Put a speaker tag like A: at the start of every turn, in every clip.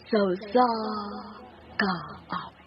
A: sa kaawit.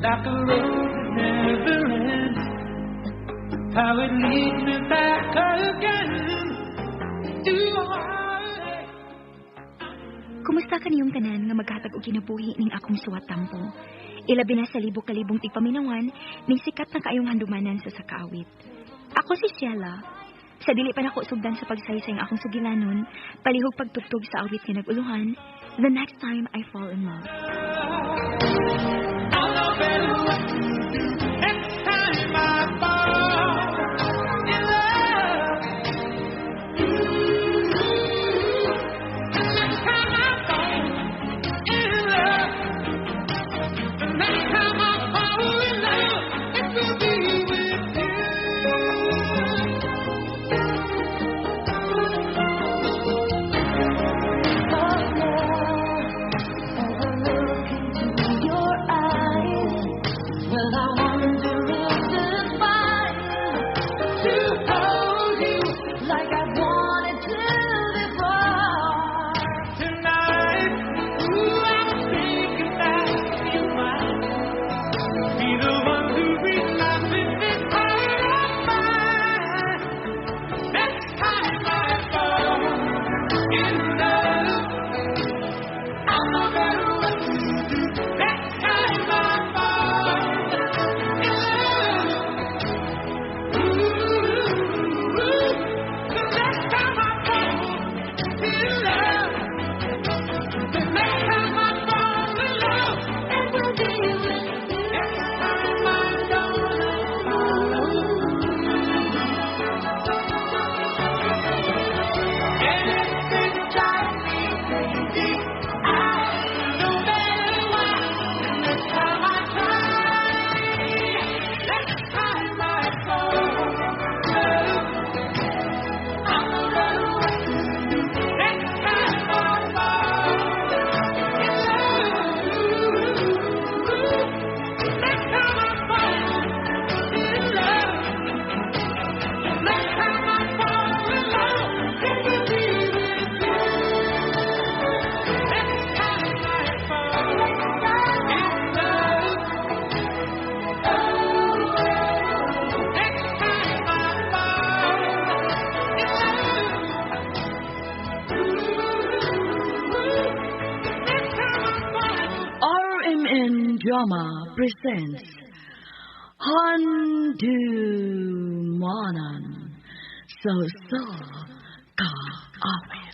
B: Like a road that never ends, how it leads me back again to heartache.
C: Kumusta ka niyong tanan nga maghatag og kinabuhi ning akong suwat tampo? Ilabi na sa libo-kalibong tigpaminawan ning sikat na kaayong handumanan sa sakaawit. Ako si Ciela. Sa dili pa nako sugdan sa pagsaysay ng akong sugilanon, palihog pagtugtog sa awit nga naguluhan, the next time I fall in love.
A: Drama presents Handumanan sa kaawit.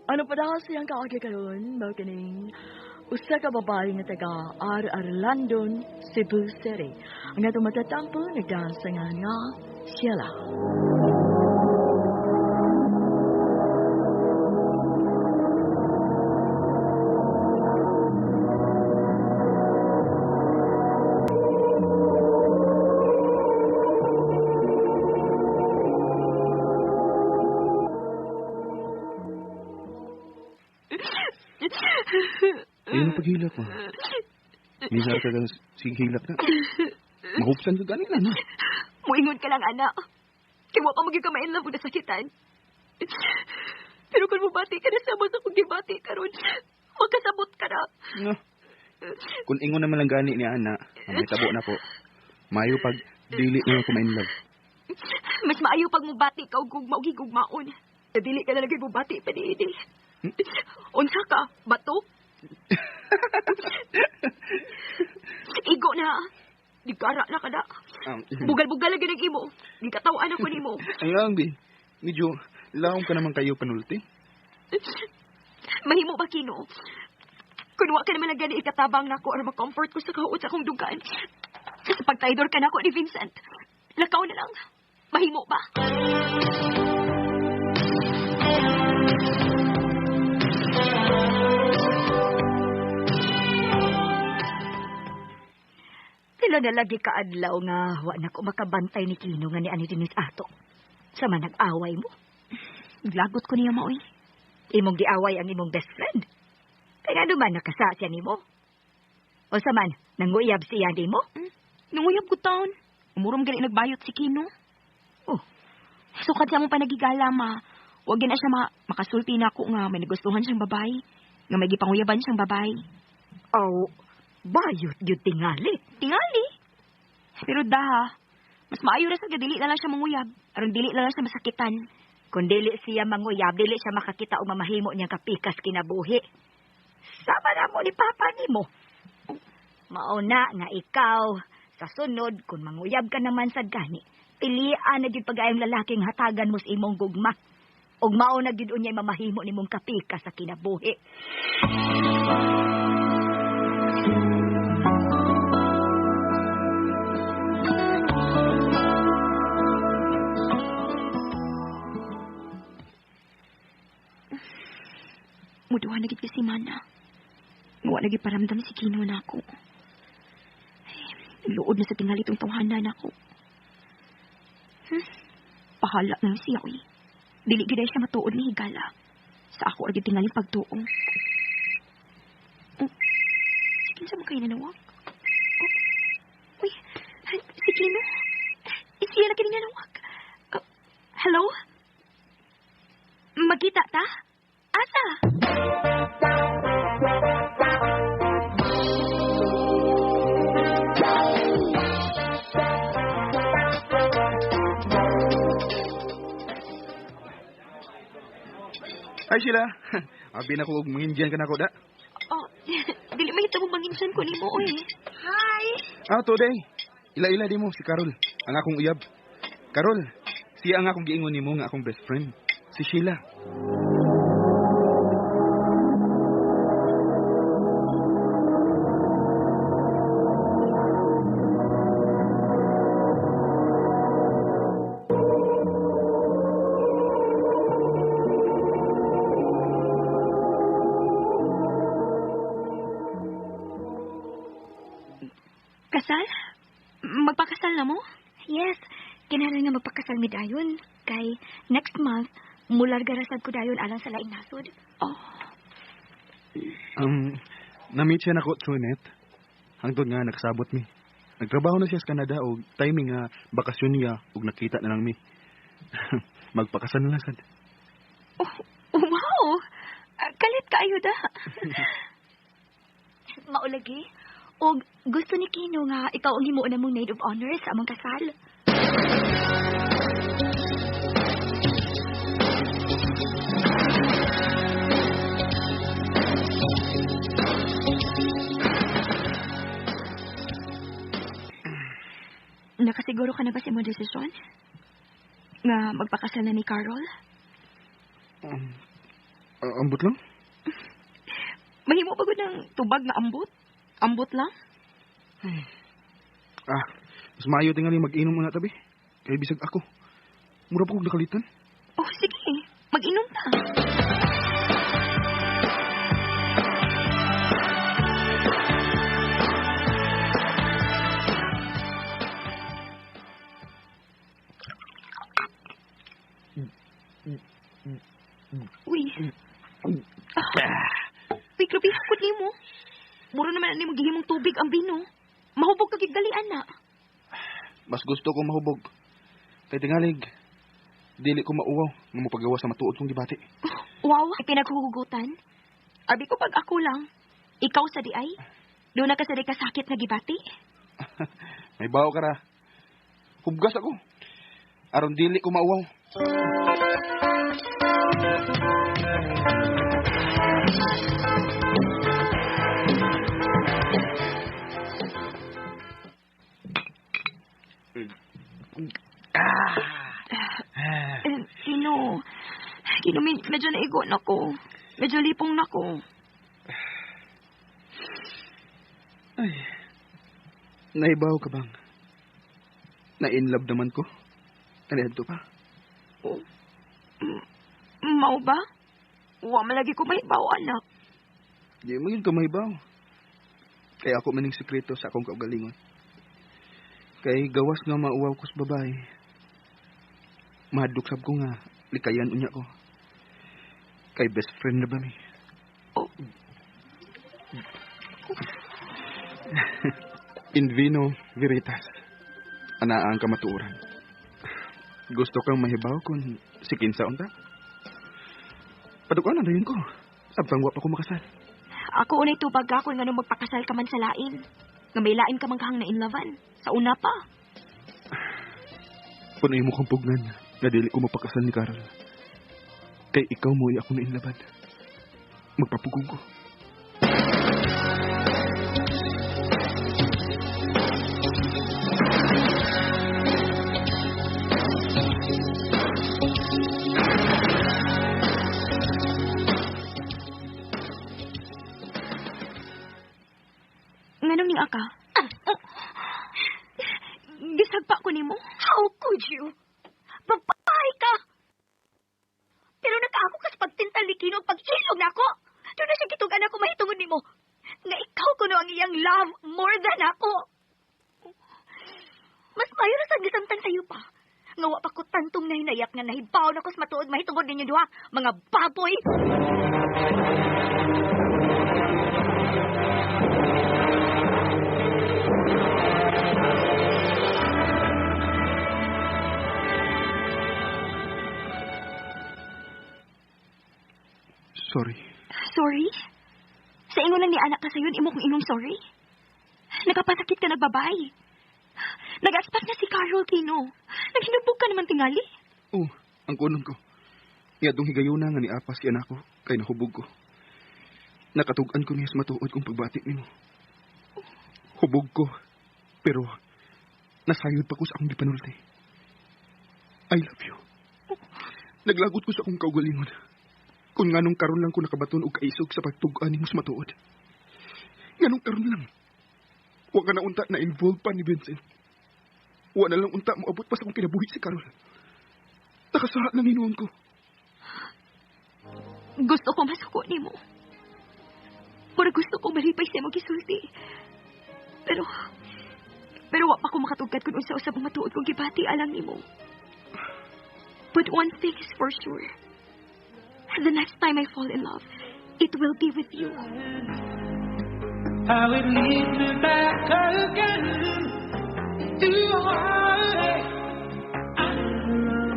A: Ano pa daw siyang kaagi karon, Mokining? Usa ka babae nga taga Arlandon, Cebu City. Ang atong matatampo nagdasangan nga Ciela.
D: Ayun ang paghilak mo. Mizar ka lang singhilak na. Mahupsan ka galing na, no?
C: Muingon ka lang, anak. Kaya mo ka magigamain lang kung nasakitan. Pero kung mabati ka na sa mas akong gibati ka ron, magkasabot ka na.
D: No. Kung ingon naman lang gani ni Ana, may tabo na po. Mayo pag dili na ako ma-inlove.
C: Mas maayo pag mubati ka o gugma o gigugmaon. Dili ka na lagi mubati pa ni Edi. Unsa ka? Bato? Igo na. Digara na ka na. Bugal-bugal lagi ng imo. Di katawaan ako ni mo.
D: Ay lang, Bi. Medyo laong ka naman kayo panulti.
C: Mahimo ba, Kino? Kung wa ka naman lang gani ikatabang na ako or ma-comfort ko sa kahuot sa akong dugan. Sa pagtaydor ka na ako ni Vincent. Lakaw na lang. Mahimo ba? Pila na lagi kaadlaw nga wa na ko makabantay ni Kino nga ni ani dinis ato. Sama nag-away mo.
E: Lagot ko niya maoy.
C: Imong giaway ang imong best friend. Kaya duman nakasa siya nimo. O saman, nanguyab siya nimo?
E: Nanguyab ko taon. Umurom gani nagbayot si Kino.
C: Oh,
E: Sukat siya mong panagigala, ma. Huwag na siya makasulti na ako nga may nagustuhan siyang babae. Nga may gipanguyaban siyang babae.
C: aw, bayot gyud tingali.
E: Tingali. Pero mas maayo ra sa dili na lang siya manguyab. Aron dili na lang siya masakitan.
C: Kung dili siya manguyab, dili siya makakita o mamahimo niyang kapikas kinabuhi. Sama na mo ni Papa nimo. Mauna nga ikaw, sa sunod, kung manguyab ka naman sa gani, pilian na gyud pag-ayong lalaking hatagan mo sa imong gugma. Og mauna gyud unyay mamahimo nimong kapikas sa kinabuhi.
E: Muduha na gid si Mana. Nga lagi paramdam si Kino na ako. Luod na sa tingali itong tawhanan ako. Pahala na siya, uy. Dili gid siya matuod ni higala. Sa ako lagi tingali pagtuong. Sige, sa mo kayo nanawag? Uy, si Kino? Siya na kayo nanawag. Hello? Magkita ta? Asa?
D: Ay, Sheila. Abi na ko, mangindiyan ka na ako, da.
E: Oh, dili may ito mong manginsan ko ni mo, oy. Hi!
D: Today. Ila-ila di mo, si Carol. Ang akong uyab. Carol, siya ang akong giingon ni mo nga akong best friend. Si Sheila.
E: Kasal? Magpakasal na mo?
C: Yes, kinahanglan nga magpakasal mi dayon. Kay next month, mularga rasad ko dayon alang sa laing nasod.
E: Oh,
D: Na-meet siya na ko through net. Hangtod nga nagsabot mi. Nagtrabaho na siya sa Canada o timing nga bakasyon niya ug nakita na lang mi. Magpakasal na lang sad.
E: wow! Kalit kaayo da.
C: Maulagi. Og gusto ni Kino nga ikaw ang himuon na mong maid of honor sa among kasal.
E: Nakasiguro ka na ba sa imong desisyon? Nga magpakasal na ni Carol?
D: Ambot lang?
E: Mahimo ba ng tubag nga ambot? Ambot lang?
D: Mas maayo tingali mag-inom na tabi. Kaya bisag ako. Mura pa kong nakalitan.
E: Oh, sige. Mag-inom ta. Uy. Uy, grabe hakot ni mo. Mura naman ni maghihimong tubig ang bino. Mahubog ka gigdalian na.
D: Mas gusto ko mahubog. Kaya tingalig. Dili ko mauwaw nga mapagawa sa matuod kong gibati.
E: Wow, ay pinaghuhugutan. Abi ko pag ako lang. Ikaw sa di ay. Doon na ka sa di kasakit na gibati.
D: May bawo ka ra. Hubgas ako. Aron dili ko mauwaw.
E: Kino, medyo naigo na ko. Medyo lipong na ko.
D: Ay, naibaw ka bang? Na-inlove naman ko? Kanihan to pa?
E: Oh. Mau ba? Wa malagi ko mahibaw, anak.
D: Di mo yun ka mahibaw. Kaya ako maning sekreto sa akong kaugalingon. Kay gawas nga mauwaw ko sa babae. Mahadlok sab ko nga likayan unya ko. Kay best friend na ba mi?
E: Oh.
D: In vino veritas. Ana ang kamatuoran. Gusto kang mahibaw kung si kinsa unta? Padukan na rin ko. Sabtang wa pa ko makasal.
E: Ako unay tubag ka kung nga magpakasal ka man sa lain. Nga may lain ka man kahang na inlavan. Sa una pa.
D: Punay mo kang pugnan na dili ko mapakasal ni Carol. Kay ikaw mo ay ako na inlaban. Magpapugong ko.
E: Nganong ning aka? Gisagpa ko nimo.
C: How could you? Babae ka! Pero nakaako ka sa pagtintalikino at pag-ilog na ako. Doon na siya gitugan ako mahitungod nimo. Nga ikaw kuno ang iyang love more than ako. Mas mayor sa gisamtang sayo pa. Nga wa pa ko tantong nahinayak nga nahibaw na ko sa matuod mahitungod ninyo duha. Mga baboy!
D: Sorry.
E: Sorry? Sa ingon lang ni anak ka sayon, imo kong inong sorry? Nagapasakit ka nagbabay. Nag-aspas na si Carol Kino. Naghinubog ka naman tingali.
D: Oh, ang kunon ko. Iadong higayuna nga ni Apas si anak ko, kay nahubog ko. Nakatugan ko niya sa matuod kong pagbati nimo. Hubog ko, pero nasayod pa ko sa akong gipanulti. I love you. Naglagot ko sa akong kaugalingon. Kung nganong karon lang ko nakabaton og kaisog sa pagtug-an nimo sa matuod. Nganong karon lang. Wa ka na unta na involved pa ni Vincent. Wa na lang unta mo abot pa sa akong kinabuhi si Carol. Nakasaha na hinuon ko.
E: Gusto ko masuko nimo. Pero gusto ko malipay sa mo gisulti. Pero wa pa ko makatugad kung unsa-usab ang matuod kong gibati alang nimo. But one thing is for sure. The next time I fall in love, it will be with you.
B: How it leads me back again to heartache. I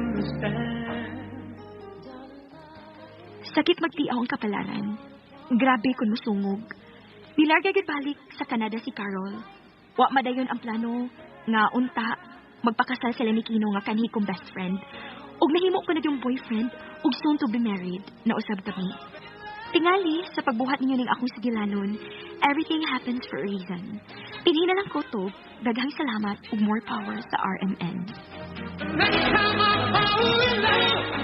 B: understand.
E: Sakit magtiaw ang kapalaran. Grabe kung musungog. Nilarga balik sa Canada si Carol. Wa madayon ang plano nga unta magpakasal sila ni Kino nga kanhi kong best friend. Og nahimo ko na yung boyfriend og soon to be married na usab kami. Tingali sa pagbuhat ninyo ning akong sigilanon, everything happens for a reason. Pinhi na lang ko to, daghang salamat ug more power sa RMN.
B: Next time I fall in love,